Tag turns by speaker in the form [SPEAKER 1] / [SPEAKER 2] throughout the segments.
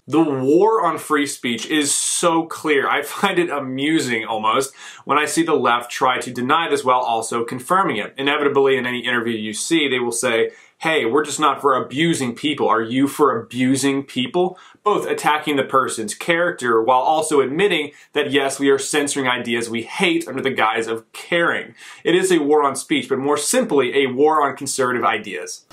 [SPEAKER 1] The war on free speech is so clear. I find it amusing almost when I see the left try to deny this while also confirming it. Inevitably, in any interview you see, they will say, hey, we're just not for abusing people. Are you for abusing people? Both attacking the person's character while also admitting that yes, we are censoring ideas we hate under the guise of caring. It is a war on speech, but more simply, a war on conservative ideas.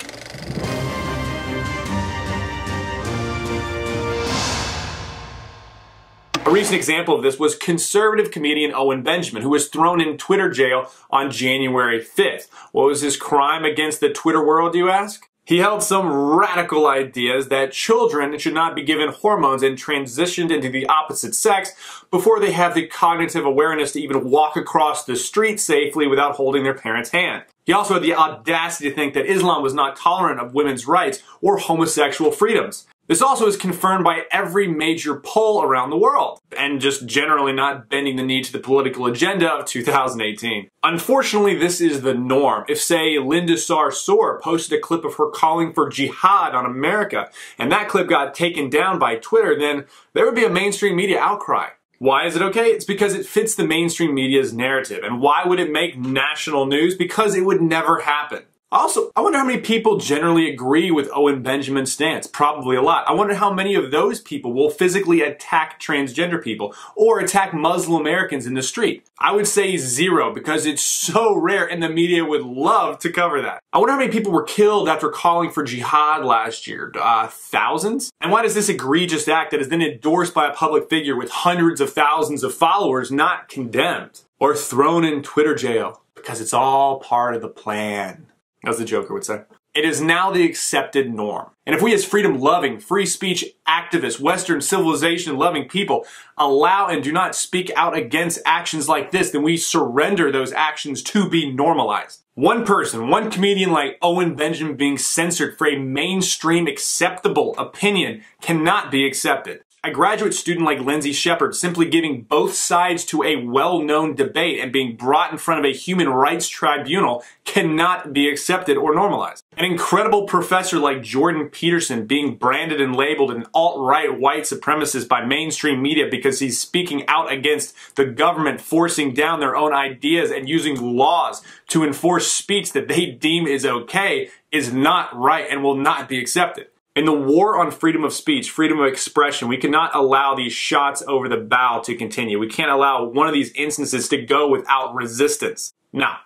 [SPEAKER 1] A recent example of this was conservative comedian Owen Benjamin, who was thrown in Twitter jail on January 5th. What was his crime against the Twitter world, you ask? He held some radical ideas that children should not be given hormones and transitioned into the opposite sex before they have the cognitive awareness to even walk across the street safely without holding their parent's hand. He also had the audacity to think that Islam was not tolerant of women's rights or homosexual freedoms. This also is confirmed by every major poll around the world, and just generally not bending the knee to the political agenda of 2018. Unfortunately, this is the norm. If, say, Linda Sarsour posted a clip of her calling for jihad on America, and that clip got taken down by Twitter, then there would be a mainstream media outcry. Why is it okay? It's because it fits the mainstream media's narrative. And why would it make national news? Because it would never happen. Also, I wonder how many people generally agree with Owen Benjamin's stance. Probably a lot. I wonder how many of those people will physically attack transgender people or attack Muslim Americans in the street. I would say 0 because it's so rare and the media would love to cover that. I wonder how many people were killed after calling for jihad last year. Thousands? And why does this egregious act that is then endorsed by a public figure with hundreds of thousands of followers not condemned or thrown in Twitter jail? Because it's all part of the plan, as the Joker would say. It is now the accepted norm. And if we as freedom-loving, free speech activists, Western civilization-loving people allow and do not speak out against actions like this, then we surrender those actions to be normalized. One person, one comedian like Owen Benjamin being censored for a mainstream acceptable opinion cannot be accepted. A graduate student like Lindsay Shepard simply giving both sides to a well-known debate and being brought in front of a human rights tribunal cannot be accepted or normalized. An incredible professor like Jordan Peterson being branded and labeled an alt-right white supremacist by mainstream media because he's speaking out against the government forcing down their own ideas and using laws to enforce speech that they deem is okay is not right and will not be accepted. In the war on freedom of speech, freedom of expression, we cannot allow these shots over the bow to continue. We can't allow one of these instances to go without resistance. No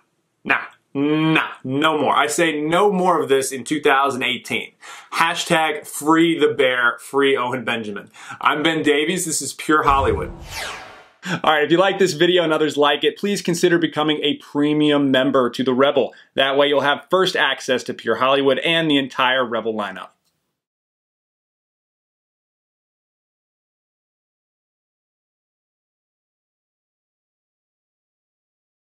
[SPEAKER 1] more. I say no more of this in 2018. Hashtag free the bear, free Owen Benjamin. I'm Ben Davies, this is Pure Hollywood. Alright, if you like this video and others like it, please consider becoming a premium member to The Rebel. That way you'll have first access to Pure Hollywood and the entire Rebel lineup.